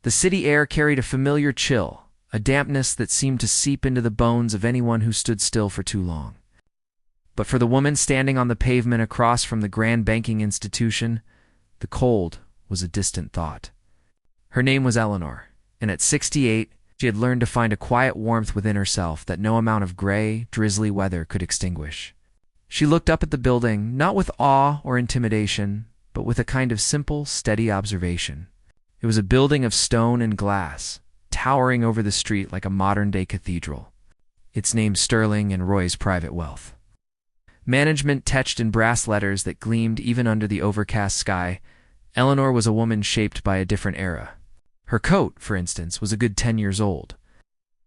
The city air carried a familiar chill, a dampness that seemed to seep into the bones of anyone who stood still for too long. But for the woman standing on the pavement across from the grand banking institution, the cold was a distant thought. Her name was Eleanor, and at 68, she had learned to find a quiet warmth within herself that no amount of gray, drizzly weather could extinguish. She looked up at the building, not with awe or intimidation, but with a kind of simple, steady observation. It was a building of stone and glass, towering over the street like a modern-day cathedral, its name Sterling and Roy's Private Wealth. Management etched in brass letters that gleamed even under the overcast sky. Eleanor was a woman shaped by a different era. Her coat, for instance, was a good 10 years old,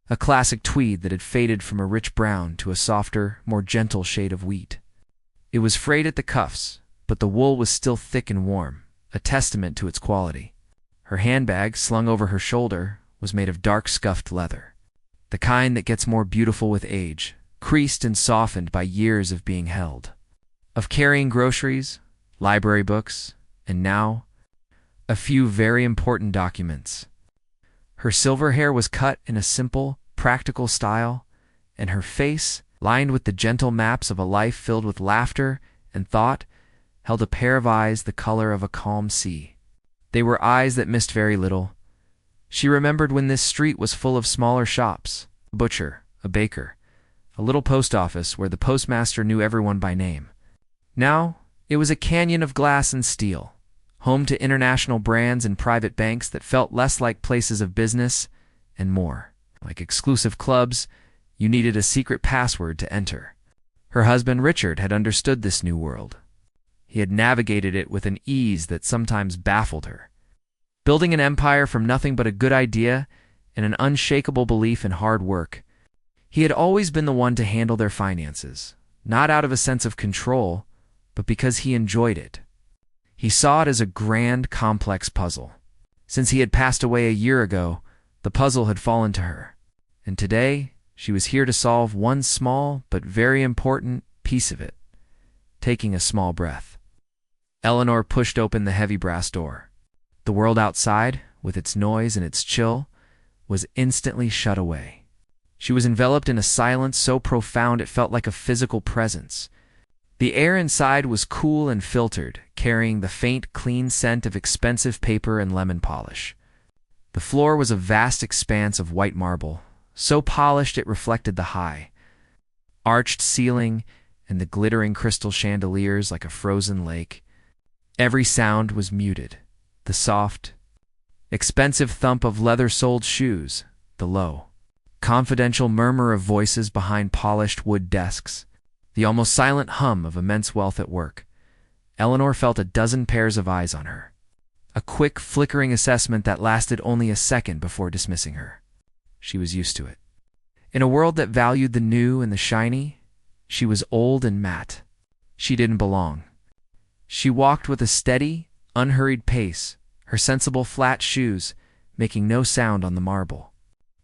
a classic tweed that had faded from a rich brown to a softer, more gentle shade of wheat. It was frayed at the cuffs, but the wool was still thick and warm, a testament to its quality. Her handbag, slung over her shoulder, was made of dark scuffed leather, the kind that gets more beautiful with age, creased and softened by years of being held, of carrying groceries, library books, and now, a few very important documents. Her silver hair was cut in a simple, practical style, and her face, lined with the gentle maps of a life filled with laughter and thought, held a pair of eyes the color of a calm sea. They were eyes that missed very little. She remembered when this street was full of smaller shops, a butcher, a baker, a little post office where the postmaster knew everyone by name. Now, it was a canyon of glass and steel, home to international brands and private banks that felt less like places of business and more like exclusive clubs you needed a secret password to enter. Her husband Richard had understood this new world. He had navigated it with an ease that sometimes baffled her, building an empire from nothing but a good idea and an unshakable belief in hard work. He had always been the one to handle their finances, not out of a sense of control, but because he enjoyed it. He saw it as a grand, complex puzzle. Since he had passed away a year ago, the puzzle had fallen to her, and today she was here to solve one small but very important piece of it. Taking a small breath, Eleanor pushed open the heavy brass door. The world outside, with its noise and its chill, was instantly shut away. She was enveloped in a silence so profound it felt like a physical presence. The air inside was cool and filtered, carrying the faint, clean scent of expensive paper and lemon polish. The floor was a vast expanse of white marble, so polished it reflected the high, arched ceiling and the glittering crystal chandeliers like a frozen lake. Every sound was muted. The soft, expensive thump of leather-soled shoes, the low, confidential murmur of voices behind polished wood desks, the almost silent hum of immense wealth at work. Eleanor felt a dozen pairs of eyes on her, a quick, flickering assessment that lasted only a second before dismissing her. She was used to it. In a world that valued the new and the shiny, she was old and matte. She didn't belong. She walked with a steady, unhurried pace, her sensible flat shoes making no sound on the marble.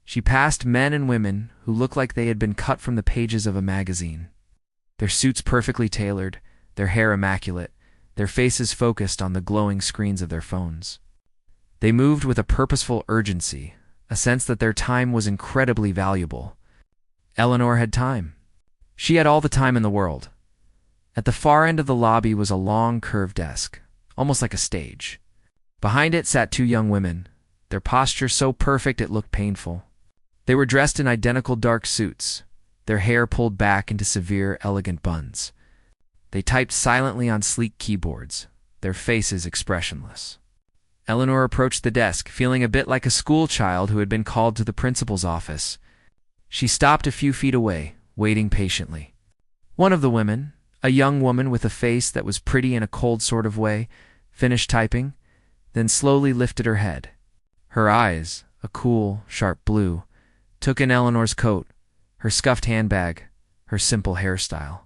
She passed men and women who looked like they had been cut from the pages of a magazine, their suits perfectly tailored, their hair immaculate, their faces focused on the glowing screens of their phones. They moved with a purposeful urgency, a sense that their time was incredibly valuable. Eleanor had time. She had all the time in the world. At the far end of the lobby was a long, curved desk, almost like a stage. Behind it sat two young women, their posture so perfect it looked painful. They were dressed in identical dark suits, their hair pulled back into severe, elegant buns. They typed silently on sleek keyboards, their faces expressionless. Eleanor approached the desk, feeling a bit like a schoolchild who had been called to the principal's office. She stopped a few feet away, waiting patiently. One of the women, a young woman with a face that was pretty in a cold sort of way, finished typing, then slowly lifted her head. Her eyes, a cool, sharp blue, took in Eleanor's coat, her scuffed handbag, her simple hairstyle.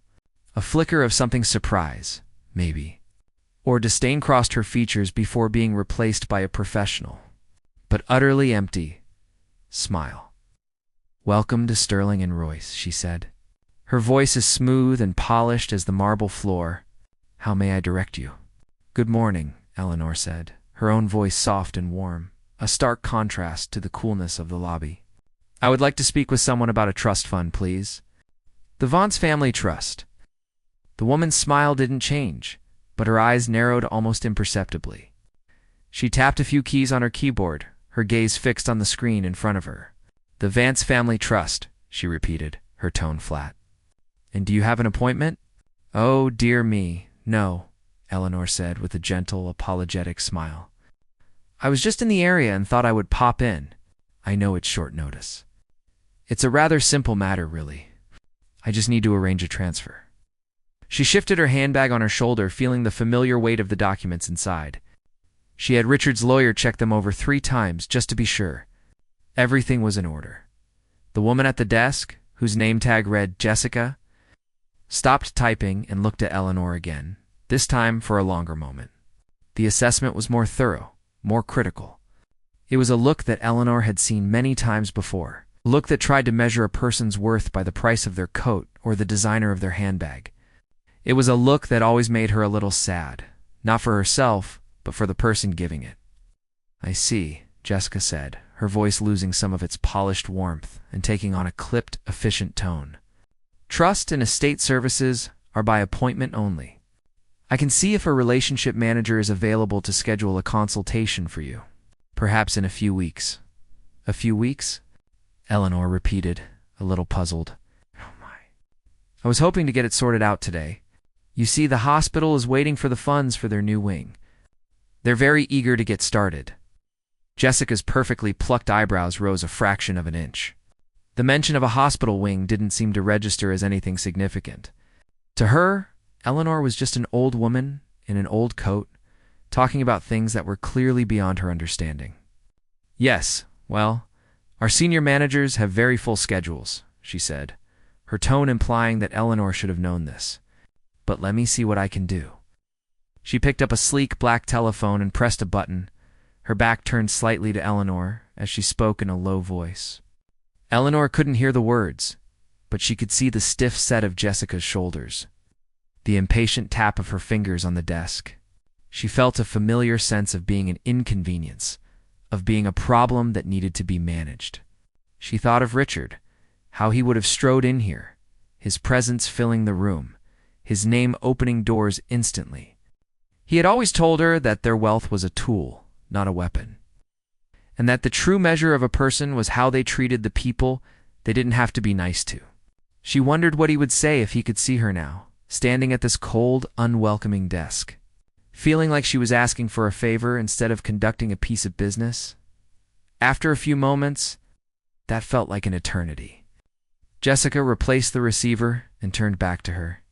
A flicker of something surprise, maybe, or disdain crossed her features before being replaced by a professional, but utterly empty, smile. "Welcome to Sterling and Royce," she said. Her voice as smooth and polished as the marble floor. "How may I direct you?" "Good morning," Eleanor said, her own voice soft and warm, a stark contrast to the coolness of the lobby. "I would like to speak with someone about a trust fund, please." "The Vance family trust." The woman's smile didn't change, but her eyes narrowed almost imperceptibly. She tapped a few keys on her keyboard, her gaze fixed on the screen in front of her. "The Vance family trust," she repeated, her tone flat. "And do you have an appointment?" "Oh, dear me, no," Eleanor said with a gentle, apologetic smile. "I was just in the area and thought I would pop in. I know it's short notice. It's a rather simple matter, really. I just need to arrange a transfer." She shifted her handbag on her shoulder, feeling the familiar weight of the documents inside. She had Richard's lawyer check them over 3 times just to be sure. Everything was in order. The woman at the desk, whose name tag read Jessica, stopped typing and looked at Eleanor again, this time for a longer moment. The assessment was more thorough, more critical. It was a look that Eleanor had seen many times before, a look that tried to measure a person's worth by the price of their coat or the designer of their handbag. It was a look that always made her a little sad, not for herself, but for the person giving it. "I see," Jessica said, her voice losing some of its polished warmth and taking on a clipped, efficient tone. "Trust and estate services are by appointment only. I can see if a relationship manager is available to schedule a consultation for you. Perhaps in a few weeks." "A few weeks?" Eleanor repeated, a little puzzled. "Oh my. I was hoping to get it sorted out today. You see, the hospital is waiting for the funds for their new wing. They're very eager to get started." Jessica's perfectly plucked eyebrows rose a fraction of an inch. The mention of a hospital wing didn't seem to register as anything significant. To her, Eleanor was just an old woman in an old coat, talking about things that were clearly beyond her understanding. "Yes, well, our senior managers have very full schedules," she said, her tone implying that Eleanor should have known this. "But let me see what I can do." She picked up a sleek black telephone and pressed a button, her back turned slightly to Eleanor as she spoke in a low voice. Eleanor couldn't hear the words, but she could see the stiff set of Jessica's shoulders, the impatient tap of her fingers on the desk. She felt a familiar sense of being an inconvenience, of being a problem that needed to be managed. She thought of Richard, how he would have strode in here, his presence filling the room, his name opening doors instantly. He had always told her that their wealth was a tool, not a weapon, and that the true measure of a person was how they treated the people they didn't have to be nice to. She wondered what he would say if he could see her now, standing at this cold, unwelcoming desk, feeling like she was asking for a favor instead of conducting a piece of business. After a few moments, that felt like an eternity. Jessica replaced the receiver and turned back to her.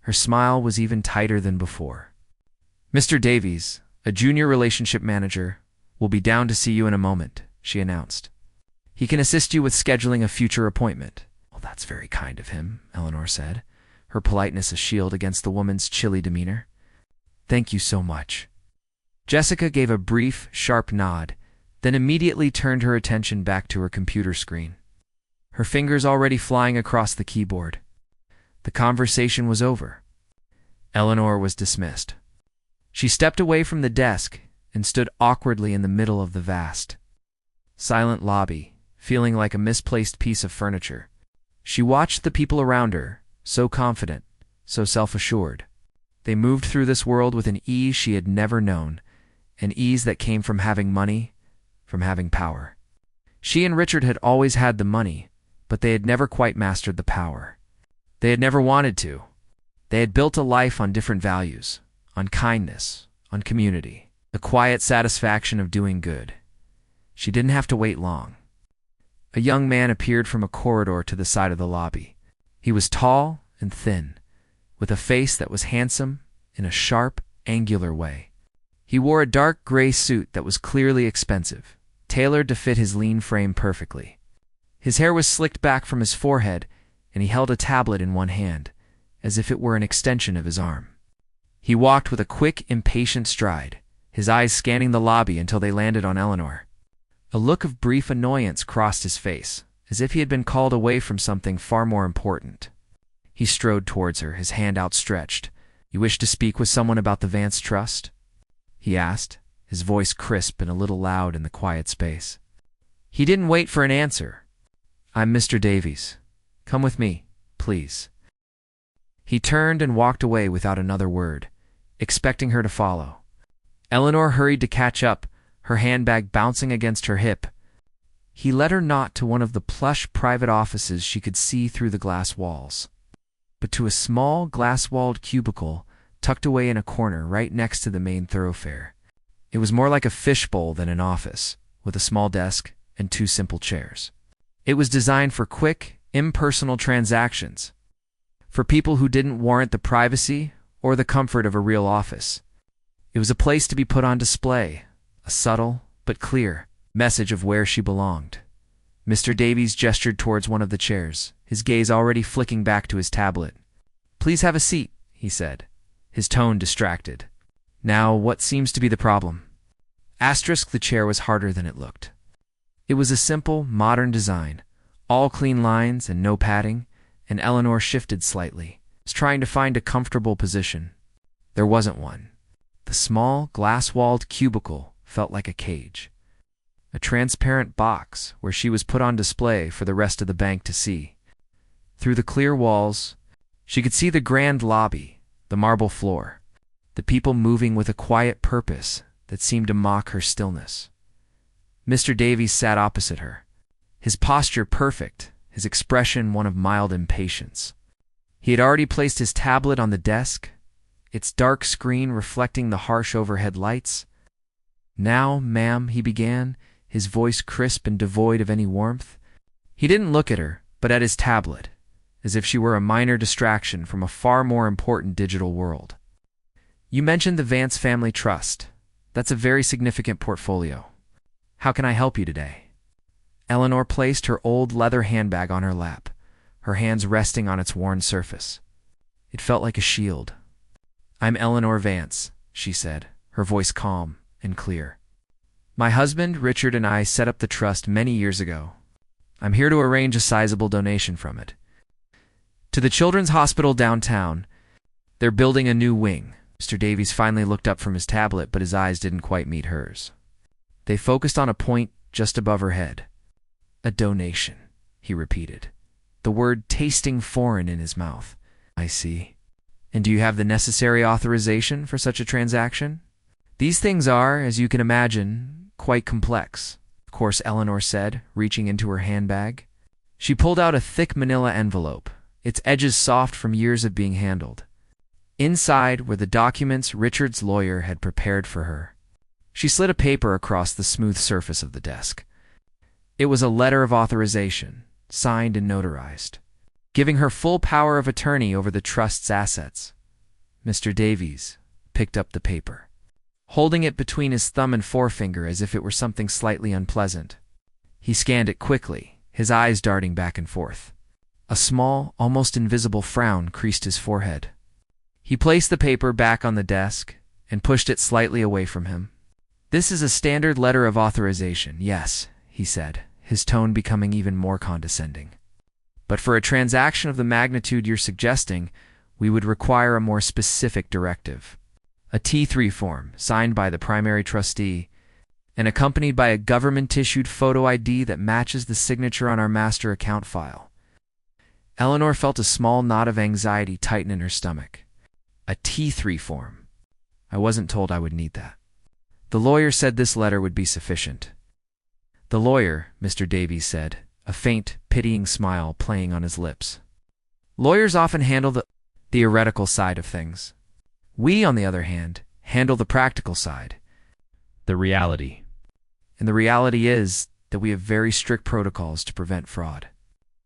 Her smile was even tighter than before. "Mr. Davies, a junior relationship manager, will be down to see you in a moment," she announced. "He can assist you with scheduling a future appointment." "Well, that's very kind of him," Eleanor said, her politeness a shield against the woman's chilly demeanor. "Thank you so much." Jessica gave a brief, sharp nod, then immediately turned her attention back to her computer screen, her fingers already flying across the keyboard. The conversation was over. Eleanor was dismissed. She stepped away from the desk and stood awkwardly in the middle of the vast, silent lobby, feeling like a misplaced piece of furniture. She watched the people around her, so confident, so self-assured. They moved through this world with an ease she had never known, an ease that came from having money, from having power. She and Richard had always had the money, but they had never quite mastered the power. They had never wanted to. They had built a life on different values, on kindness, on community, the quiet satisfaction of doing good. She didn't have to wait long. A young man appeared from a corridor to the side of the lobby. He was tall and thin, with a face that was handsome in a sharp, angular way. He wore a dark gray suit that was clearly expensive, tailored to fit his lean frame perfectly. His hair was slicked back from his forehead, and he held a tablet in one hand, as if it were an extension of his arm. He walked with a quick, impatient stride, his eyes scanning the lobby until they landed on Eleanor. A look of brief annoyance crossed his face, as if he had been called away from something far more important. He strode towards her, his hand outstretched. "You wish to speak with someone about the Vance Trust?" he asked, his voice crisp and a little loud in the quiet space. He didn't wait for an answer. "I'm Mr. Davies. Come with me, please." He turned and walked away without another word, expecting her to follow. Eleanor hurried to catch up, her handbag bouncing against her hip. He led her not to one of the plush private offices she could see through the glass walls, but to a small glass-walled cubicle tucked away in a corner right next to the main thoroughfare. It was more like a fishbowl than an office, with a small desk and two simple chairs. It was designed for quick, impersonal transactions, for people who didn't warrant the privacy or the comfort of a real office. It was a place to be put on display, a subtle but clear message of where she belonged. Mr. Davies gestured towards one of the chairs, his gaze already flicking back to his tablet. "Please have a seat," he said, his tone distracted. "Now, what seems to be the problem?" The chair was harder than it looked. It was a simple, modern design, all clean lines and no padding, and Eleanor shifted slightly, trying to find a comfortable position. There wasn't one. The small, glass-walled cubicle felt like a cage, a transparent box where she was put on display for the rest of the bank to see. Through the clear walls, she could see the grand lobby, the marble floor, the people moving with a quiet purpose that seemed to mock her stillness. Mr. Davies sat opposite her, his posture perfect, his expression one of mild impatience. He had already placed his tablet on the desk, its dark screen reflecting the harsh overhead lights. "Now, ma'am," he began, his voice crisp and devoid of any warmth. He didn't look at her, but at his tablet, as if she were a minor distraction from a far more important digital world. "You mentioned the Vance Family Trust. That's a very significant portfolio. How can I help you today?" Eleanor placed her old leather handbag on her lap, her hands resting on its worn surface. It felt like a shield. "I'm Eleanor Vance," she said, her voice calm and clear. "My husband, Richard, and I set up the trust many years ago. I'm here to arrange a sizable donation from it to the Children's Hospital downtown. They're building a new wing." Mr. Davies finally looked up from his tablet, but his eyes didn't quite meet hers. They focused on a point just above her head. "A donation," he repeated, the word tasting foreign in his mouth. "I see. And do you have the necessary authorization for such a transaction?" "These things are, as you can imagine, quite complex," of course, Eleanor said, reaching into her handbag. She pulled out a thick manila envelope, its edges soft from years of being handled. Inside were the documents Richard's lawyer had prepared for her. She slid a paper across the smooth surface of the desk. It was a letter of authorization, signed and notarized, giving her full power of attorney over the trust's assets. Mr. Davies picked up the paper, holding it between his thumb and forefinger as if it were something slightly unpleasant. He scanned it quickly, his eyes darting back and forth. A small, almost invisible frown creased his forehead. He placed the paper back on the desk and pushed it slightly away from him. "This is a standard letter of authorization, yes," he said, his tone becoming even more condescending. "But for a transaction of the magnitude you're suggesting, we would require a more specific directive. A T3 form, signed by the primary trustee, and accompanied by a government-issued photo ID that matches the signature on our master account file." Eleanor felt a small knot of anxiety tighten in her stomach. A T3 form. I wasn't told I would need that. The lawyer said this letter would be sufficient. "The lawyer," Mr. Davies said, a faint, pitying smile playing on his lips. "Lawyers often handle the theoretical side of things. We, on the other hand, handle the practical side, the reality. And the reality is that we have very strict protocols to prevent fraud.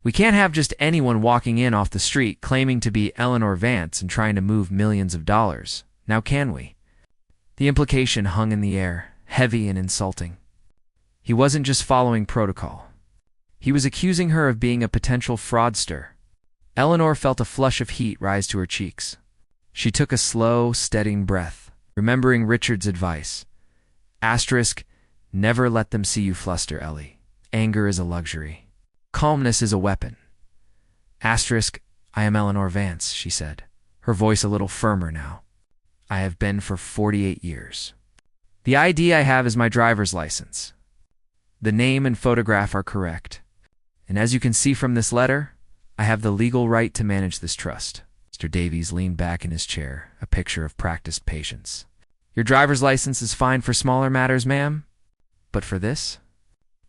We can't have just anyone walking in off the street claiming to be Eleanor Vance and trying to move millions of dollars. Now can we?" The implication hung in the air, heavy and insulting. He wasn't just following protocol. He was accusing her of being a potential fraudster. Eleanor felt a flush of heat rise to her cheeks. She took a slow, steadying breath, remembering Richard's advice. Never let them see you fluster, Ellie. Anger is a luxury. Calmness is a weapon. "I am Eleanor Vance," she said, her voice a little firmer now. "I have been for 48 years. The ID I have is my driver's license. The name and photograph are correct. And as you can see from this letter, I have the legal right to manage this trust." Mr. Davies leaned back in his chair, a picture of practiced patience. "Your driver's license is fine for smaller matters, ma'am. But for this?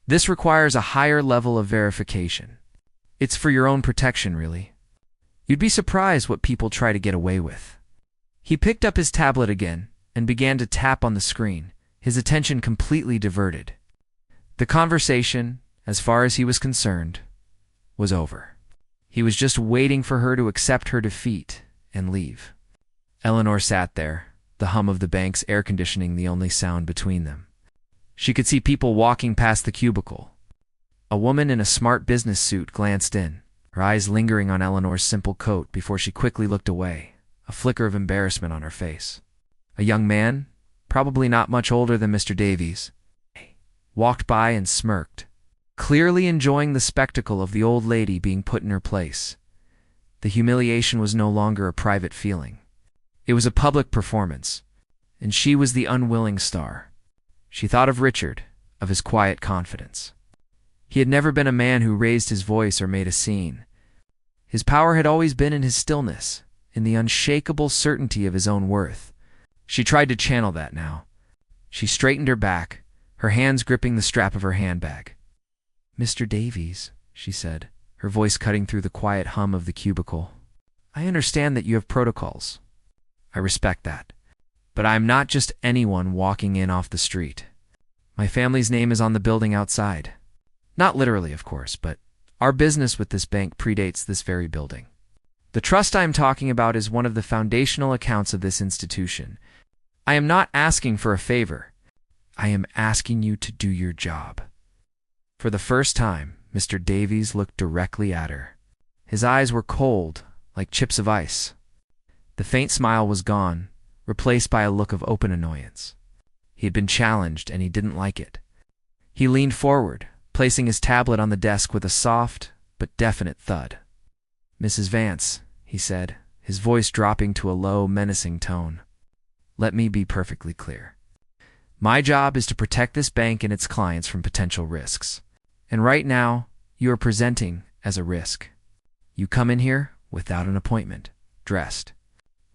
This requires a higher level of verification. It's for your own protection, really. You'd be surprised what people try to get away with." He picked up his tablet again and began to tap on the screen, his attention completely diverted. The conversation, as far as he was concerned, was over. He was just waiting for her to accept her defeat and leave. Eleanor sat there, the hum of the bank's air conditioning the only sound between them. She could see people walking past the cubicle. A woman in a smart business suit glanced in, her eyes lingering on Eleanor's simple coat before she quickly looked away, a flicker of embarrassment on her face. A young man, probably not much older than Mr. Davies, walked by and smirked, clearly enjoying the spectacle of the old lady being put in her place. The humiliation was no longer a private feeling. It was a public performance, and she was the unwilling star. She thought of Richard, of his quiet confidence. He had never been a man who raised his voice or made a scene. His power had always been in his stillness, in the unshakable certainty of his own worth. She tried to channel that now. She straightened her back, her hands gripping the strap of her handbag. "Mr. Davies," she said, her voice cutting through the quiet hum of the cubicle. "I understand that you have protocols. I respect that. But I am not just anyone walking in off the street. My family's name is on the building outside. Not literally, of course, but our business with this bank predates this very building. The trust I am talking about is one of the foundational accounts of this institution. I am not asking for a favor. I am asking you to do your job." For the first time, Mr. Davies looked directly at her. His eyes were cold, like chips of ice. The faint smile was gone, replaced by a look of open annoyance. He had been challenged, and he didn't like it. He leaned forward, placing his tablet on the desk with a soft but definite thud. "Mrs. Vance," he said, his voice dropping to a low, menacing tone, "let me be perfectly clear. My job is to protect this bank and its clients from potential risks. And right now, you are presenting as a risk. You come in here without an appointment, dressed.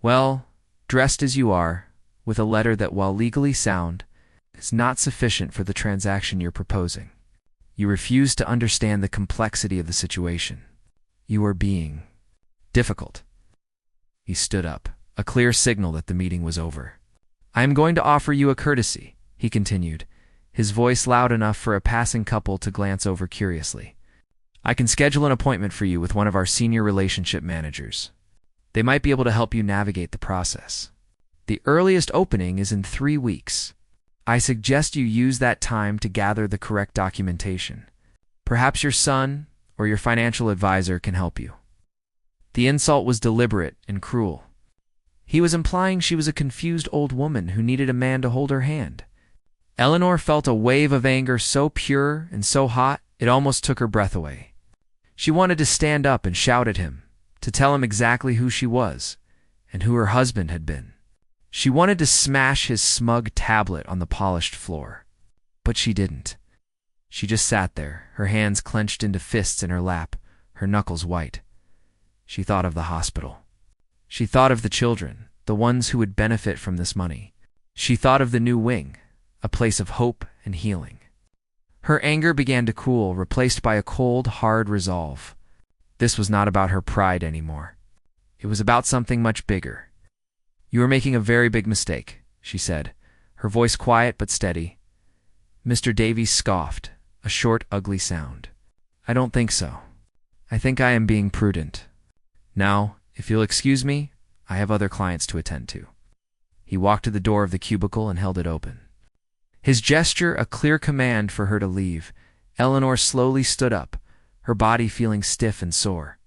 Well, dressed as you are, with a letter that, while legally sound, is not sufficient for the transaction you're proposing. You refuse to understand the complexity of the situation. You are being difficult." He stood up, a clear signal that the meeting was over. "I am going to offer you a courtesy," he continued, his voice loud enough for a passing couple to glance over curiously. "I can schedule an appointment for you with one of our senior relationship managers. They might be able to help you navigate the process. The earliest opening is in 3 weeks. I suggest you use that time to gather the correct documentation. Perhaps your son or your financial advisor can help you." The insult was deliberate and cruel. He was implying she was a confused old woman who needed a man to hold her hand. Eleanor felt a wave of anger so pure and so hot it almost took her breath away. She wanted to stand up and shout at him, to tell him exactly who she was and who her husband had been. She wanted to smash his smug tablet on the polished floor. But she didn't. She just sat there, her hands clenched into fists in her lap, her knuckles white. She thought of the hospital. She thought of the children, the ones who would benefit from this money. She thought of the new wing, a place of hope and healing. Her anger began to cool, replaced by a cold, hard resolve. This was not about her pride anymore. It was about something much bigger. "You are making a very big mistake," she said, her voice quiet but steady. Mr. Davies scoffed, a short, ugly sound. "I don't think so. I think I am being prudent. Now, if you'll excuse me, I have other clients to attend to." He walked to the door of the cubicle and held it open. His gesture a clear command for her to leave, Eleanor slowly stood up, her body feeling stiff and sore.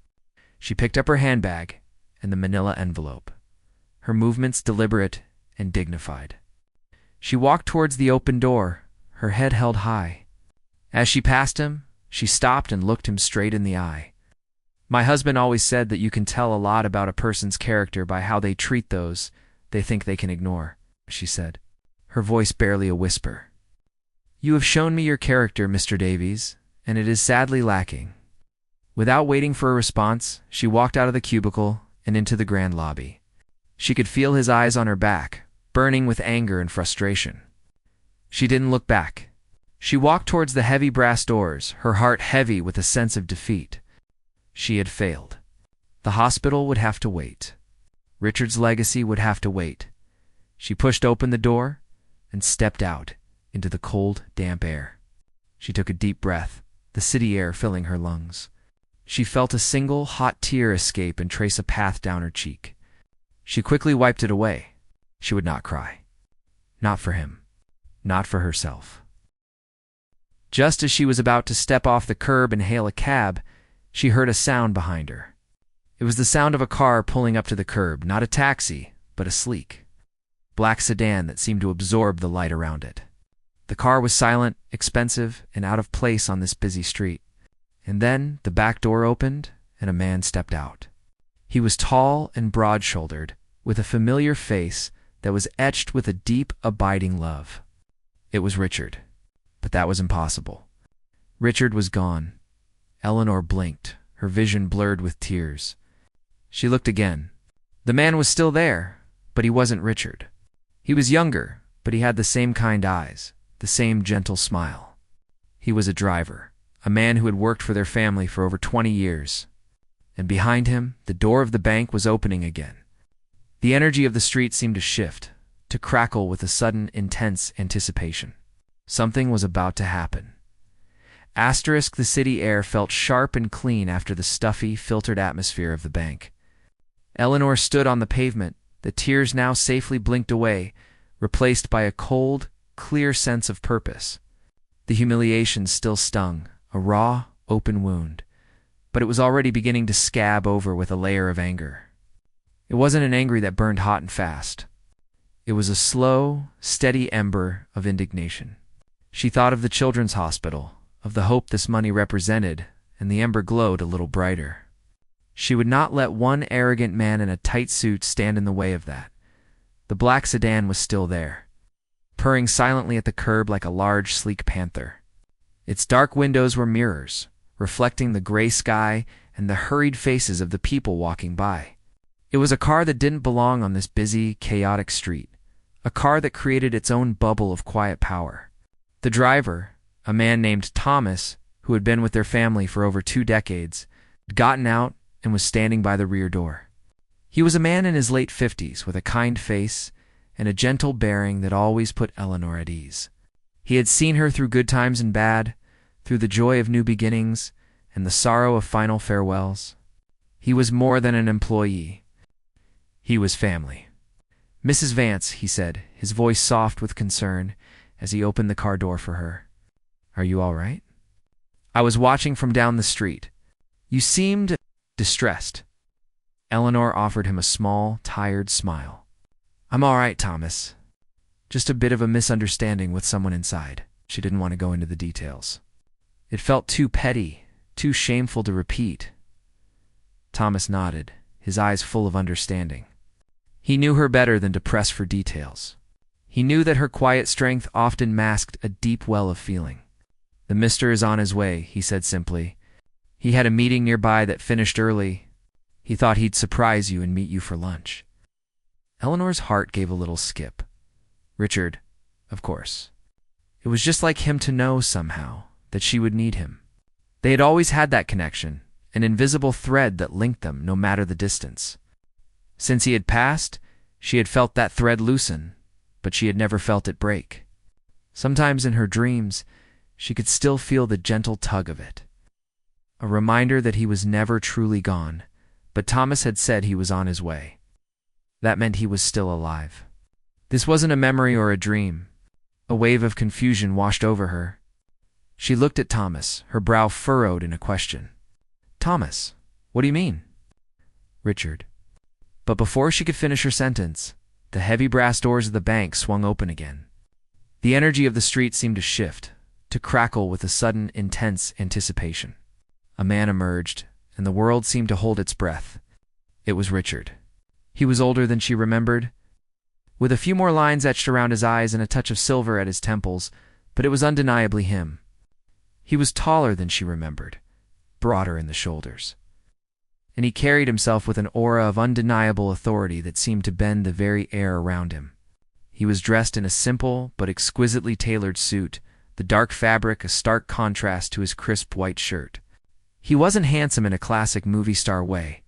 She picked up her handbag and the manila envelope, her movements deliberate and dignified. She walked towards the open door, her head held high. As she passed him, she stopped and looked him straight in the eye. "My husband always said that you can tell a lot about a person's character by how they treat those they think they can ignore," she said. her voice barely a whisper. "You have shown me your character, Mr. Davies, and it is sadly lacking." Without waiting for a response, she walked out of the cubicle and into the grand lobby. She could feel his eyes on her back, burning with anger and frustration. She didn't look back. She walked towards the heavy brass doors, her heart heavy with a sense of defeat. She had failed. The hospital would have to wait. Richard's legacy would have to wait. She pushed open the door and stepped out into the cold, damp air. She took a deep breath, the city air filling her lungs. She felt a single, hot tear escape and trace a path down her cheek. She quickly wiped it away. She would not cry. Not for him. Not for herself. Just as she was about to step off the curb and hail a cab, she heard a sound behind her. It was the sound of a car pulling up to the curb, not a taxi, but a sleek, black sedan that seemed to absorb the light around it. The car was silent, expensive, and out of place on this busy street. And then the back door opened, and a man stepped out. He was tall and broad-shouldered, with a familiar face that was etched with a deep, abiding love. It was Richard. But that was impossible. Richard was gone. Eleanor blinked, her vision blurred with tears. She looked again. The man was still there, but he wasn't Richard. He was younger, but he had the same kind eyes, the same gentle smile. He was a driver, a man who had worked for their family for over 20 years. And behind him, the door of the bank was opening again. The energy of the street seemed to shift, to crackle with a sudden, intense anticipation. Something was about to happen. The city air felt sharp and clean after the stuffy, filtered atmosphere of the bank. Eleanor stood on the pavement, the tears now safely blinked away, replaced by a cold, clear sense of purpose. The humiliation still stung, a raw, open wound, but it was already beginning to scab over with a layer of anger. It wasn't an anger that burned hot and fast. It was a slow, steady ember of indignation. She thought of the children's hospital, of the hope this money represented, and the ember glowed a little brighter. She would not let one arrogant man in a tight suit stand in the way of that. The black sedan was still there, purring silently at the curb like a large, sleek panther. Its dark windows were mirrors, reflecting the gray sky and the hurried faces of the people walking by. It was a car that didn't belong on this busy, chaotic street, a car that created its own bubble of quiet power. The driver, a man named Thomas, who had been with their family for over 2 decades, had gotten out and was standing by the rear door. He was a man in his late 50s with a kind face and a gentle bearing that always put Eleanor at ease. He had seen her through good times and bad, through the joy of new beginnings and the sorrow of final farewells. He was more than an employee. He was family. "Mrs. Vance," he said, his voice soft with concern as he opened the car door for her. "Are you all right?" "I was watching from down the street. You seemed distressed." Eleanor offered him a small, tired smile. "I'm all right, Thomas. Just a bit of a misunderstanding with someone inside." She didn't want to go into the details. It felt too petty, too shameful to repeat. Thomas nodded, his eyes full of understanding. He knew her better than to press for details. He knew that her quiet strength often masked a deep well of feeling. "The mister is on his way," he said simply. "He had a meeting nearby that finished early. He thought he'd surprise you and meet you for lunch." Eleanor's heart gave a little skip. Richard, of course. It was just like him to know, somehow, that she would need him. They had always had that connection, an invisible thread that linked them no matter the distance. Since he had passed, she had felt that thread loosen, but she had never felt it break. Sometimes in her dreams, she could still feel the gentle tug of it. A reminder that he was never truly gone, but Thomas had said he was on his way. That meant he was still alive. This wasn't a memory or a dream. A wave of confusion washed over her. She looked at Thomas, her brow furrowed in a question. "Thomas, what do you mean?" "Richard." But before she could finish her sentence, the heavy brass doors of the bank swung open again. The energy of the street seemed to shift, to crackle with a sudden, intense anticipation. A man emerged, and the world seemed to hold its breath. It was Richard. He was older than she remembered, with a few more lines etched around his eyes and a touch of silver at his temples, but it was undeniably him. He was taller than she remembered, broader in the shoulders, and he carried himself with an aura of undeniable authority that seemed to bend the very air around him. He was dressed in a simple but exquisitely tailored suit, the dark fabric a stark contrast to his crisp white shirt. He wasn't handsome in a classic movie star way,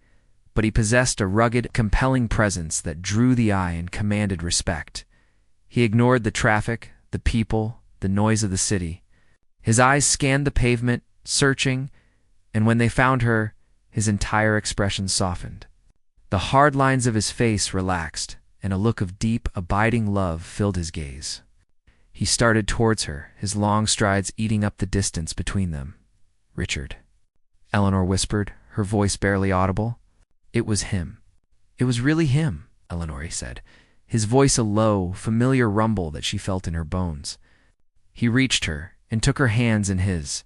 but he possessed a rugged, compelling presence that drew the eye and commanded respect. He ignored the traffic, the people, the noise of the city. His eyes scanned the pavement, searching, and when they found her, his entire expression softened. The hard lines of his face relaxed, and a look of deep, abiding love filled his gaze. He started towards her, his long strides eating up the distance between them. "Richard," Eleanor whispered, her voice barely audible. It was him. It was really him, Eleanor said, his voice a low, familiar rumble that she felt in her bones. He reached her and took her hands in his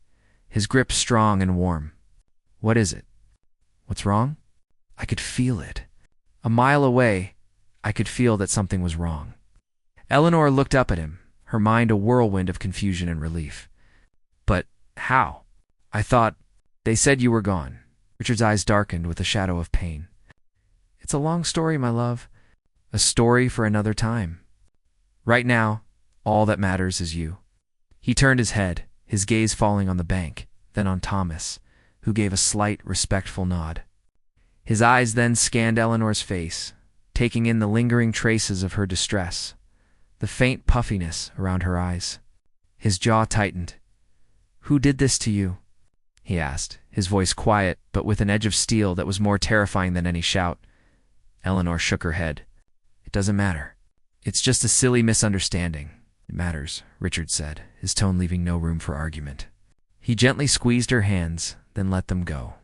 grip strong and warm. "What is it? What's wrong?" I could feel it. A mile away, I could feel that something was wrong. Eleanor looked up at him, her mind a whirlwind of confusion and relief. "But how? I thought they said you were gone." Richard's eyes darkened with a shadow of pain. "It's a long story, my love. A story for another time. Right now, all that matters is you." He turned his head, his gaze falling on the bank, then on Thomas, who gave a slight, respectful nod. His eyes then scanned Eleanor's face, taking in the lingering traces of her distress, the faint puffiness around her eyes. His jaw tightened. "Who did this to you?" he asked, his voice quiet but with an edge of steel that was more terrifying than any shout. Eleanor shook her head. "It doesn't matter. It's just a silly misunderstanding." "It matters," Richard said, his tone leaving no room for argument. He gently squeezed her hands, then let them go.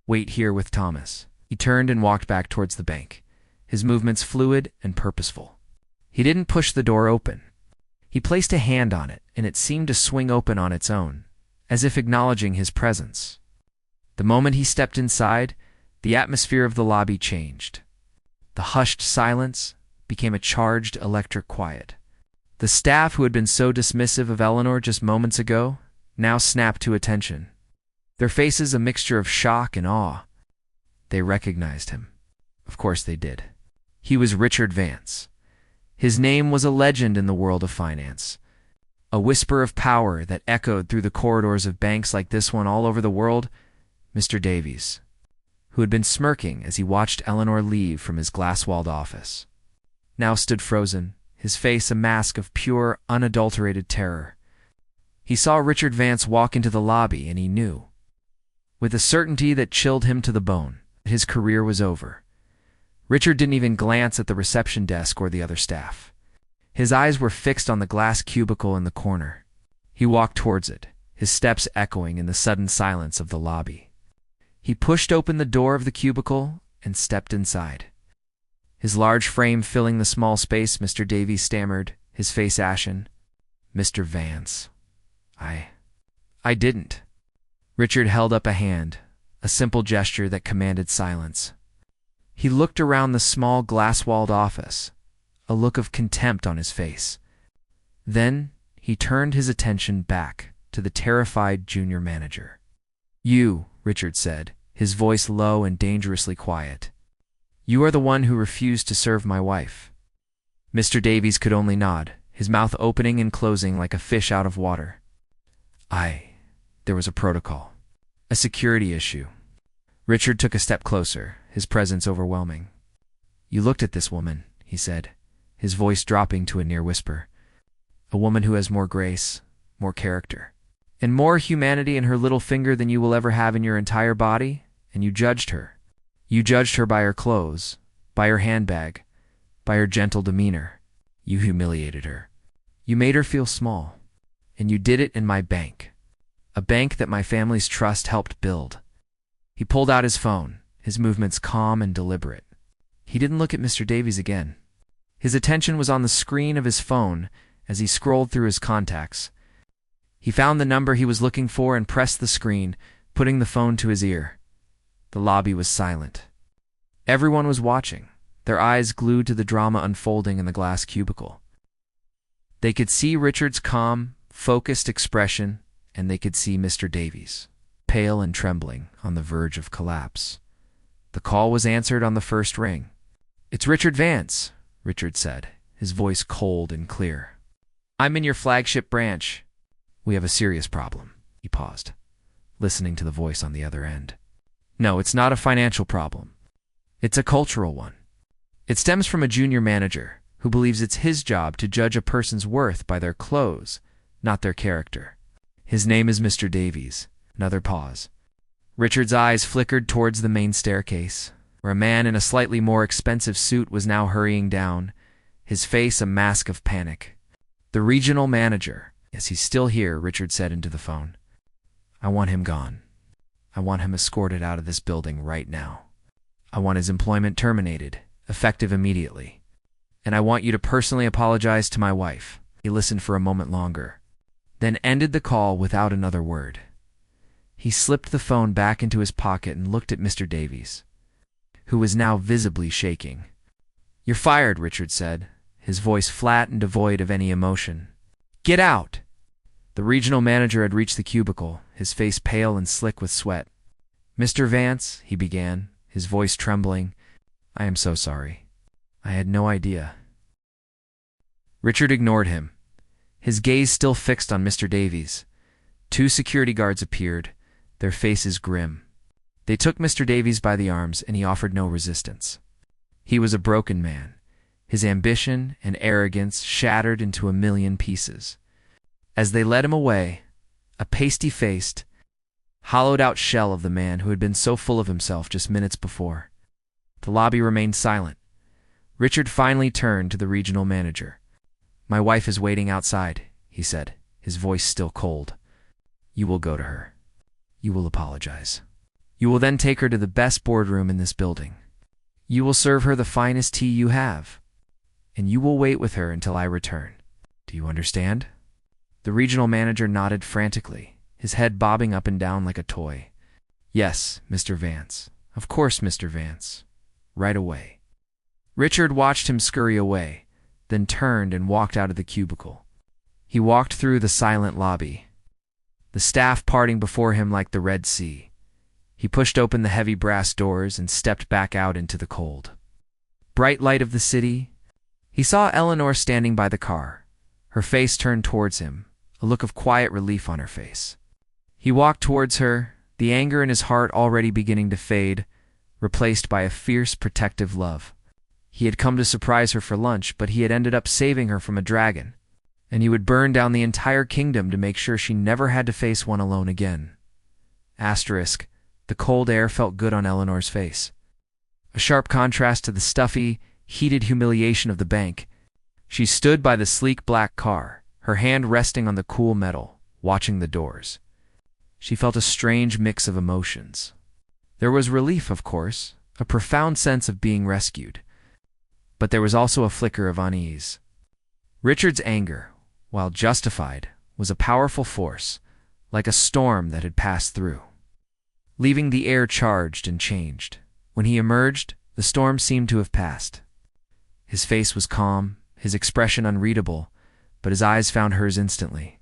"Wait here with Thomas." He turned and walked back towards the bank, his movements fluid and purposeful. He didn't push the door open. He placed a hand on it, and it seemed to swing open on its own, as if acknowledging his presence. The moment he stepped inside, the atmosphere of the lobby changed. The hushed silence became a charged electric quiet. The staff who had been so dismissive of Eleanor just moments ago now snapped to attention, their faces a mixture of shock and awe. They recognized him. Of course they did. He was Richard Vance. His name was a legend in the world of finance, a whisper of power that echoed through the corridors of banks like this one all over the world. Mr. Davies, who had been smirking as he watched Eleanor leave from his glass-walled office, now stood frozen, his face a mask of pure, unadulterated terror. He saw Richard Vance walk into the lobby, and he knew, with a certainty that chilled him to the bone, that his career was over. Richard didn't even glance at the reception desk or the other staff. His eyes were fixed on the glass cubicle in the corner. He walked towards it, his steps echoing in the sudden silence of the lobby. He pushed open the door of the cubicle and stepped inside. His large frame filling the small space, Mr. Davies stammered, his face ashen. "Mr. Vance, I didn't." Richard held up a hand, a simple gesture that commanded silence. He looked around the small glass-walled office, a look of contempt on his face. Then he turned his attention back to the terrified junior manager. "You," Richard said, his voice low and dangerously quiet. "You are the one who refused to serve my wife." Mr. Davies could only nod, his mouth opening and closing like a fish out of water. There was a protocol. A security issue." Richard took a step closer, his presence overwhelming. "You looked at this woman," he said, his voice dropping to a near whisper. "A woman who has more grace, more character, and more humanity in her little finger than you will ever have in your entire body, and you judged her. You judged her by her clothes, by her handbag, by her gentle demeanor. You humiliated her. You made her feel small, and you did it in my bank, a bank that my family's trust helped build." He pulled out his phone, his movements calm and deliberate. He didn't look at Mr. Davies again. His attention was on the screen of his phone as he scrolled through his contacts. He found the number he was looking for and pressed the screen, putting the phone to his ear. The lobby was silent. Everyone was watching, their eyes glued to the drama unfolding in the glass cubicle. They could see Richard's calm, focused expression, and they could see Mr. Davies, pale and trembling, on the verge of collapse. The call was answered on the first ring. "It's Richard Vance," Richard said, his voice cold and clear. "I'm in your flagship branch. We have a serious problem." He paused, listening to the voice on the other end. "No, it's not a financial problem. It's a cultural one. It stems from a junior manager who believes it's his job to judge a person's worth by their clothes, not their character. His name is Mr. Davies." Another pause. Richard's eyes flickered towards the main staircase, where a man in a slightly more expensive suit was now hurrying down, his face a mask of panic. "The regional manager." "Yes, he's still here," Richard said into the phone. "I want him gone. I want him escorted out of this building right now. I want his employment terminated, effective immediately. And I want you to personally apologize to my wife." He listened for a moment longer, then ended the call without another word. He slipped the phone back into his pocket and looked at Mr. Davies, who was now visibly shaking. "You're fired," Richard said, his voice flat and devoid of any emotion. "Get out!" The regional manager had reached the cubicle, his face pale and slick with sweat. "Mr. Vance," he began, his voice trembling, "I am so sorry. I had no idea." Richard ignored him, his gaze still fixed on Mr. Davies. Two security guards appeared, their faces grim. They took Mr. Davies by the arms, and he offered no resistance. He was a broken man, his ambition and arrogance shattered into a million pieces. As they led him away, a pasty-faced, hollowed-out shell of the man who had been so full of himself just minutes before. The lobby remained silent. Richard finally turned to the regional manager. "My wife is waiting outside," he said, his voice still cold. "You will go to her. You will apologize. You will then take her to the best boardroom in this building. You will serve her the finest tea you have, and you will wait with her until I return. Do you understand?" The regional manager nodded frantically, his head bobbing up and down like a toy. "Yes, Mr. Vance. Of course, Mr. Vance. Right away." Richard watched him scurry away, then turned and walked out of the cubicle. He walked through the silent lobby, the staff parting before him like the Red Sea. He pushed open the heavy brass doors and stepped back out into the cold, bright light of the city. He saw Eleanor standing by the car, her face turned towards him, a look of quiet relief on her face. He walked towards her, the anger in his heart already beginning to fade, replaced by a fierce, protective love. He had come to surprise her for lunch, but he had ended up saving her from a dragon, and he would burn down the entire kingdom to make sure she never had to face one alone again. Asterisk, the cold air felt good on Eleanor's face, a sharp contrast to the stuffy, heated humiliation of the bank. She stood by the sleek black car, her hand resting on the cool metal, watching the doors. She felt a strange mix of emotions. There was relief, of course, a profound sense of being rescued. But there was also a flicker of unease. Richard's anger, while justified, was a powerful force, like a storm that had passed through, leaving the air charged and changed. When he emerged, the storm seemed to have passed. His face was calm, his expression unreadable, but his eyes found hers instantly.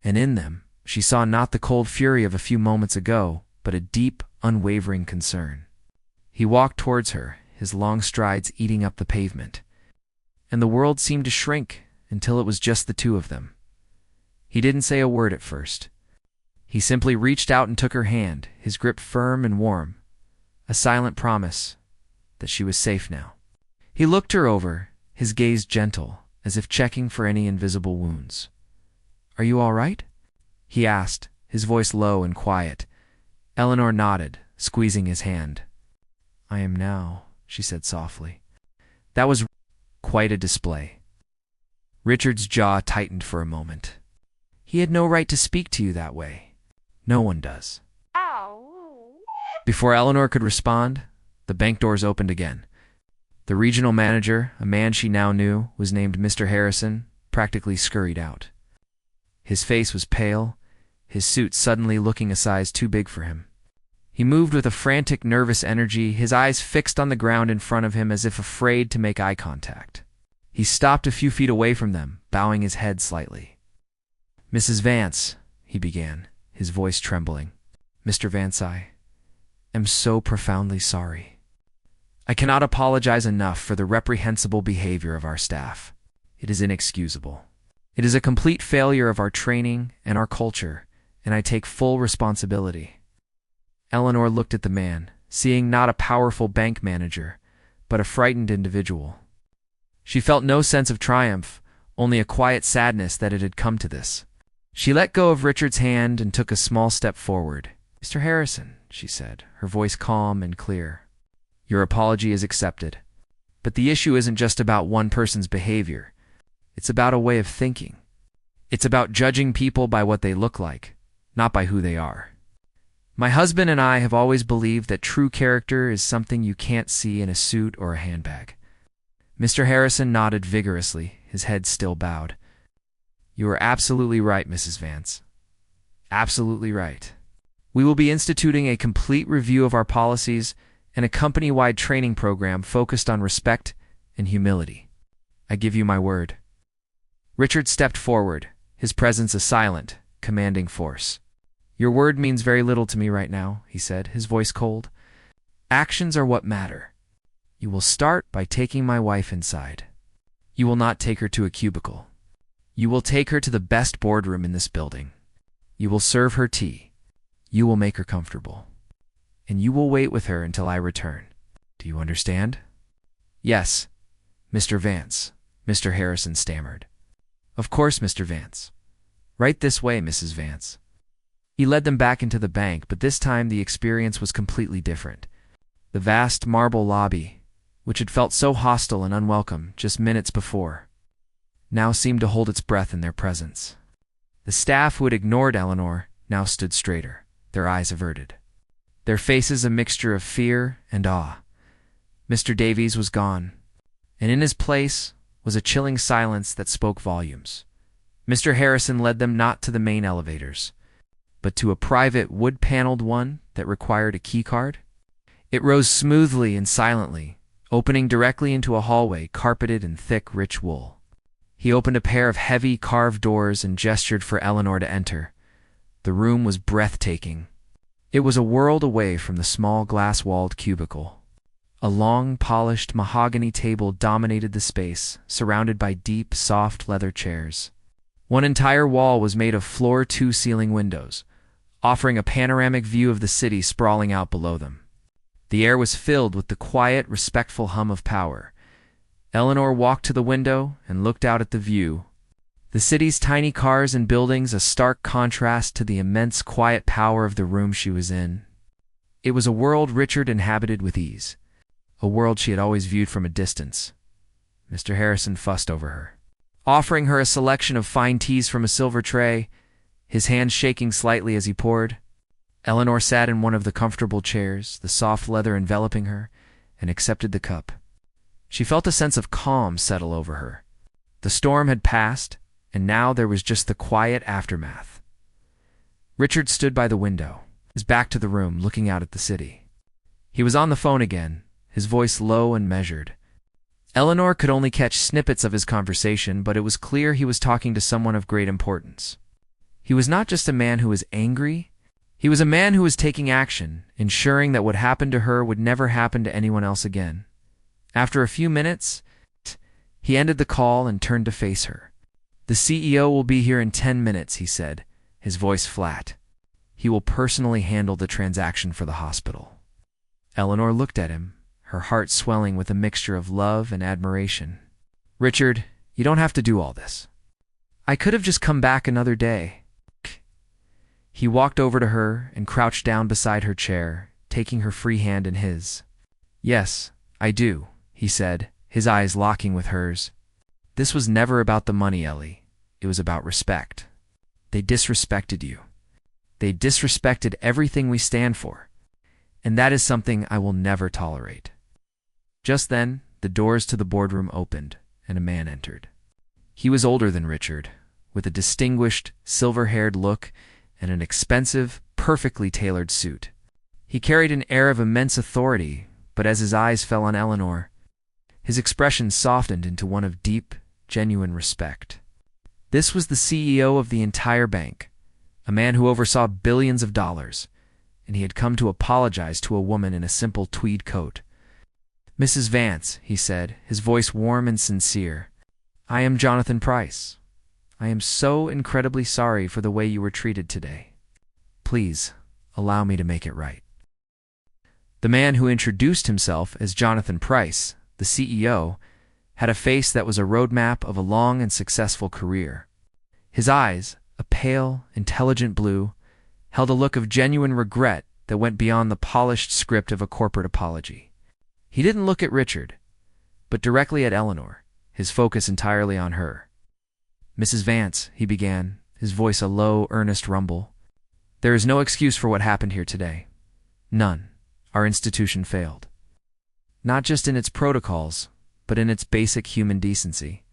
And in them, she saw not the cold fury of a few moments ago, but a deep, unwavering concern. He walked towards her, his long strides eating up the pavement, and the world seemed to shrink until it was just the two of them. He didn't say a word at first. He simply reached out and took her hand, his grip firm and warm, a silent promise that she was safe now. He looked her over, his gaze gentle, as if checking for any invisible wounds. "Are you all right?" he asked, his voice low and quiet. Eleanor nodded, squeezing his hand. "I am now," she said softly. That was quite a display. Richard's jaw tightened for a moment. He had no right to speak to you that way. No one does. Ow. Before Eleanor could respond, the bank doors opened again. The regional manager, a man she now knew, was named Mr. Harrison, practically scurried out. His face was pale, his suit suddenly looking a size too big for him. He moved with a frantic, nervous energy, his eyes fixed on the ground in front of him as if afraid to make eye contact. He stopped a few feet away from them, bowing his head slightly. "Mrs. Vance," he began, his voice trembling. "Mr. Vance, I am so profoundly sorry. I cannot apologize enough for the reprehensible behavior of our staff. It is inexcusable. It is a complete failure of our training and our culture, and I take full responsibility." Eleanor looked at the man, seeing not a powerful bank manager, but a frightened individual. She felt no sense of triumph, only a quiet sadness that it had come to this. She let go of Richard's hand and took a small step forward. "Mr. Harrison," she said, her voice calm and clear, "your apology is accepted. But the issue isn't just about one person's behavior. It's about a way of thinking. It's about judging people by what they look like, not by who they are. My husband and I have always believed that true character is something you can't see in a suit or a handbag." Mr. Harrison nodded vigorously, his head still bowed. "You are absolutely right, Mrs. Vance. Absolutely right. We will be instituting a complete review of our policies and a company-wide training program focused on respect and humility. I give you my word." Richard stepped forward, his presence a silent, commanding force. "Your word means very little to me right now," he said, his voice cold. "Actions are what matter. You will start by taking my wife inside. You will not take her to a cubicle. You will take her to the best boardroom in this building. You will serve her tea. You will make her comfortable. And you will wait with her until I return. Do you understand?" "Yes, Mr. Vance," Mr. Harrison stammered. "Of course, Mr. Vance. Right this way, Mrs. Vance." He led them back into the bank, but this time the experience was completely different. The vast marble lobby, which had felt so hostile and unwelcome just minutes before, now seemed to hold its breath in their presence. The staff who had ignored Eleanor now stood straighter, their eyes averted, their faces a mixture of fear and awe. Mr. Davies was gone, and in his place was a chilling silence that spoke volumes. Mr. Harrison led them not to the main elevators, but to a private wood-paneled one that required a keycard. It rose smoothly and silently, opening directly into a hallway carpeted in thick, rich wool. He opened a pair of heavy, carved doors and gestured for Eleanor to enter. The room was breathtaking. It was a world away from the small glass-walled cubicle. A long, polished mahogany table dominated the space, surrounded by deep, soft leather chairs. One entire wall was made of floor-to-ceiling windows, offering a panoramic view of the city sprawling out below them. The air was filled with the quiet, respectful hum of power. Eleanor walked to the window and looked out at the view. The city's tiny cars and buildings a stark contrast to the immense quiet power of the room she was in. It was a world Richard inhabited with ease, a world she had always viewed from a distance. Mr. Harrison fussed over her, offering her a selection of fine teas from a silver tray, his hand shaking slightly as he poured. Eleanor sat in one of the comfortable chairs, the soft leather enveloping her, and accepted the cup. She felt a sense of calm settle over her. The storm had passed, and now there was just the quiet aftermath. Richard stood by the window, his back to the room, looking out at the city. He was on the phone again, his voice low and measured. Eleanor could only catch snippets of his conversation, but it was clear he was talking to someone of great importance. He was not just a man who was angry. He was a man who was taking action, ensuring that what happened to her would never happen to anyone else again. After a few minutes, he ended the call and turned to face her. "The CEO will be here in 10 minutes, he said, his voice flat. "He will personally handle the transaction for the hospital." Eleanor looked at him, her heart swelling with a mixture of love and admiration. "Richard, you don't have to do all this. I could have just come back another day." He walked over to her and crouched down beside her chair, taking her free hand in his. "Yes, I do," he said, his eyes locking with hers. "This was never about the money, Ellie. It was about respect. They disrespected you. They disrespected everything we stand for. And that is something I will never tolerate." Just then, the doors to the boardroom opened, and a man entered. He was older than Richard, with a distinguished, silver-haired look and an expensive, perfectly tailored suit. He carried an air of immense authority, but as his eyes fell on Eleanor, his expression softened into one of deep, genuine respect. This was the CEO of the entire bank, a man who oversaw billions of dollars, and he had come to apologize to a woman in a simple tweed coat. "Mrs. Vance," he said, his voice warm and sincere, "I am Jonathan Price. I am so incredibly sorry for the way you were treated today. Please, allow me to make it right." The man who introduced himself as Jonathan Price, the CEO, had a face that was a roadmap of a long and successful career. His eyes, a pale, intelligent blue, held a look of genuine regret that went beyond the polished script of a corporate apology. He didn't look at Richard, but directly at Eleanor, his focus entirely on her. "Mrs. Vance," he began, his voice a low, earnest rumble, "there is no excuse for what happened here today. None. Our institution failed. Not just in its protocols, but in its basic human decency.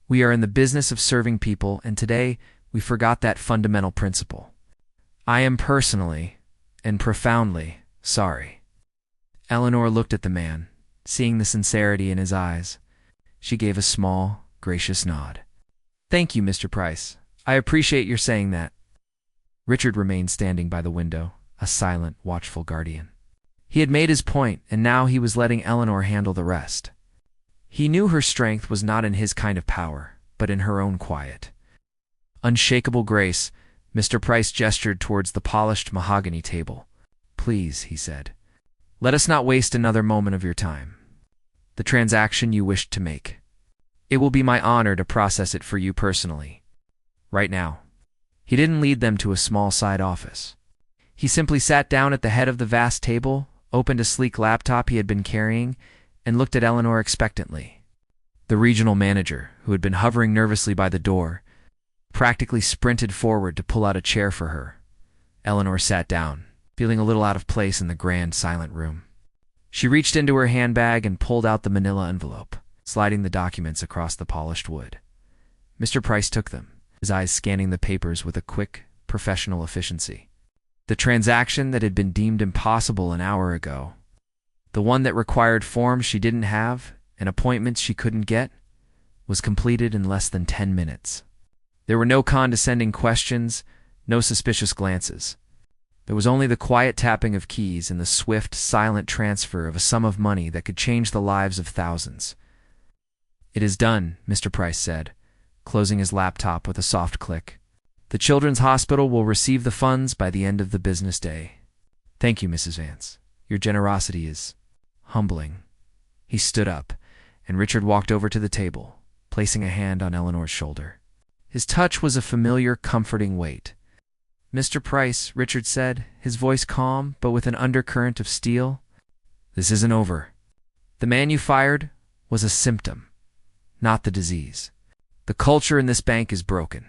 We are in the business of serving people, and today we forgot that fundamental principle. I am personally and profoundly sorry." Eleanor looked at the man, seeing the sincerity in his eyes. She gave a small, gracious nod. "Thank you, Mr. Price. I appreciate your saying that." Richard remained standing by the window, a silent, watchful guardian. He had made his point, and now he was letting Eleanor handle the rest. He knew her strength was not in his kind of power, but in her own quiet, unshakable grace. Mr. Price gestured towards the polished mahogany table. "Please," he said, "let us not waste another moment of your time. The transaction you wished to make. It will be my honor to process it for you personally. Right now." He didn't lead them to a small side office. He simply sat down at the head of the vast table, opened a sleek laptop he had been carrying, and looked at Eleanor expectantly. The regional manager, who had been hovering nervously by the door, practically sprinted forward to pull out a chair for her. Eleanor sat down, feeling a little out of place in the grand, silent room. She reached into her handbag and pulled out the manila envelope, sliding the documents across the polished wood. Mr. Price took them, his eyes scanning the papers with a quick, professional efficiency. The transaction that had been deemed impossible an hour ago, the one that required forms she didn't have and appointments she couldn't get, was completed in less than 10 minutes. There were no condescending questions, no suspicious glances. There was only the quiet tapping of keys and the swift, silent transfer of a sum of money that could change the lives of thousands. "It is done," Mr. Price said, closing his laptop with a soft click. "The Children's Hospital will receive the funds by the end of the business day. Thank you, Mrs. Vance. Your generosity is humbling." He stood up, and Richard walked over to the table, placing a hand on Eleanor's shoulder. His touch was a familiar, comforting weight. "Mr. Price," Richard said, his voice calm but with an undercurrent of steel, "this isn't over. The man you fired was a symptom, not the disease. The culture in this bank is broken.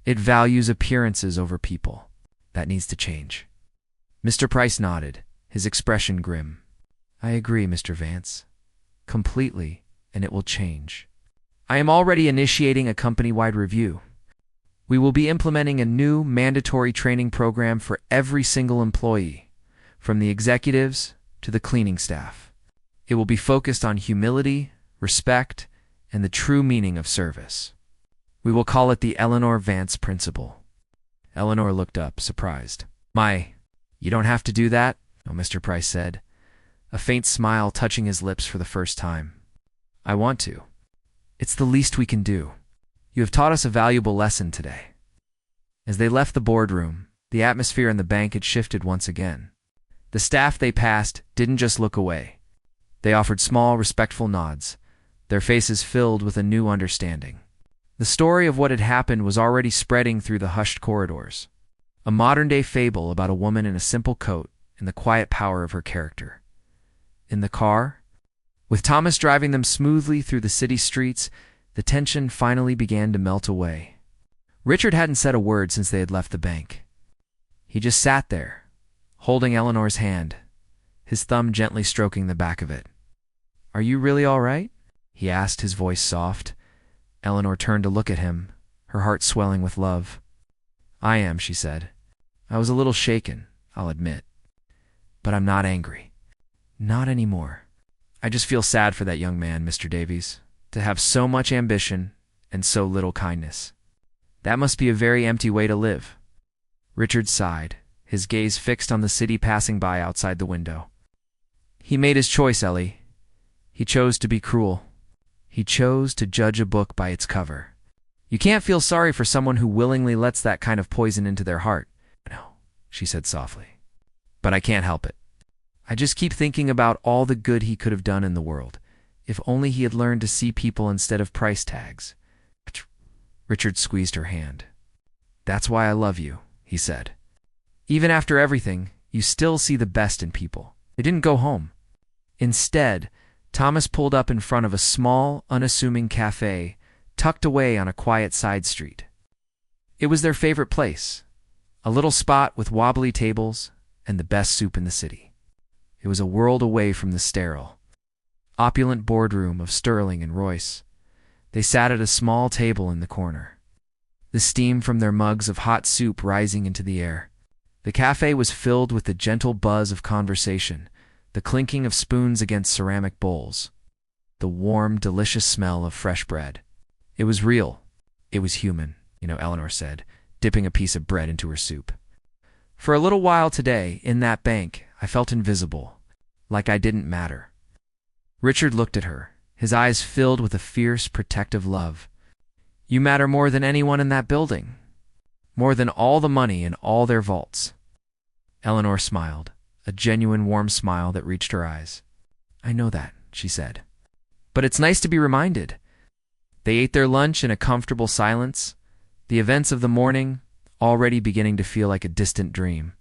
It values appearances over people. That needs to change." Mr. Price nodded, his expression grim. "I agree, Mr. Vance. Completely, and it will change. I am already initiating a company-wide review. We will be implementing a new mandatory training program for every single employee, from the executives to the cleaning staff. It will be focused on humility, respect, and the true meaning of service. We will call it the Eleanor Vance Principle." Eleanor looked up, surprised. You don't have to do that," Mr. Price said, a faint smile touching his lips for the first time. "I want to. It's the least we can do. You have taught us a valuable lesson today." As they left the boardroom, the atmosphere in the bank had shifted once again. The staff they passed didn't just look away. They offered small, respectful nods, their faces filled with a new understanding. The story of what had happened was already spreading through the hushed corridors. A modern-day fable about a woman in a simple coat and the quiet power of her character. In the car, with Thomas driving them smoothly through the city streets, the tension finally began to melt away. Richard hadn't said a word since they had left the bank. He just sat there, holding Eleanor's hand, his thumb gently stroking the back of it. "Are you really all right?" he asked, his voice soft. Eleanor turned to look at him, her heart swelling with love. "I am," she said. "I was a little shaken, I'll admit." But I'm not angry. Not anymore. I just feel sad for that young man, Mr. Davies, to have so much ambition and so little kindness. That must be a very empty way to live." Richard sighed, his gaze fixed on the city passing by outside the window. "He made his choice, Ellie. He chose to be cruel. He chose to judge a book by its cover. You can't feel sorry for someone who willingly lets that kind of poison into their heart." "No," she said softly. "But I can't help it. I just keep thinking about all the good he could have done in the world, if only he had learned to see people instead of price tags." Richard squeezed her hand. "That's why I love you," he said. "Even after everything, you still see the best in people." They didn't go home. Instead, Thomas pulled up in front of a small, unassuming cafe tucked away on a quiet side street. It was their favorite place, a little spot with wobbly tables and the best soup in the city. It was a world away from the sterile, opulent boardroom of Sterling and Royce. They sat at a small table in the corner, the steam from their mugs of hot soup rising into the air. The cafe was filled with the gentle buzz of conversation, the clinking of spoons against ceramic bowls, the warm, delicious smell of fresh bread. It was real. It was human, Eleanor said, dipping a piece of bread into her soup. "For a little while today, in that bank, I felt invisible, like I didn't matter." Richard looked at her, his eyes filled with a fierce, protective love. "You matter more than anyone in that building. More than all the money in all their vaults." Eleanor smiled, a genuine warm smile that reached her eyes. "I know that," she said. "But it's nice to be reminded." They ate their lunch in a comfortable silence, the events of the morning already beginning to feel like a distant dream.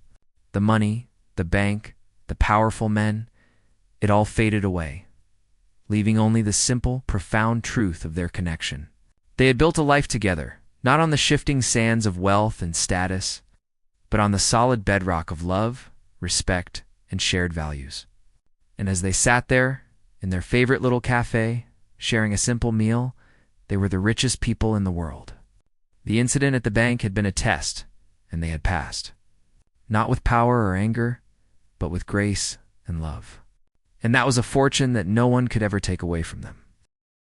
The money, the bank, the powerful men, it all faded away, leaving only the simple, profound truth of their connection. They had built a life together, not on the shifting sands of wealth and status, but on the solid bedrock of love, respect, and shared values. And as they sat there, in their favorite little cafe, sharing a simple meal, they were the richest people in the world. The incident at the bank had been a test, and they had passed. Not with power or anger, but with grace and love. And that was a fortune that no one could ever take away from them.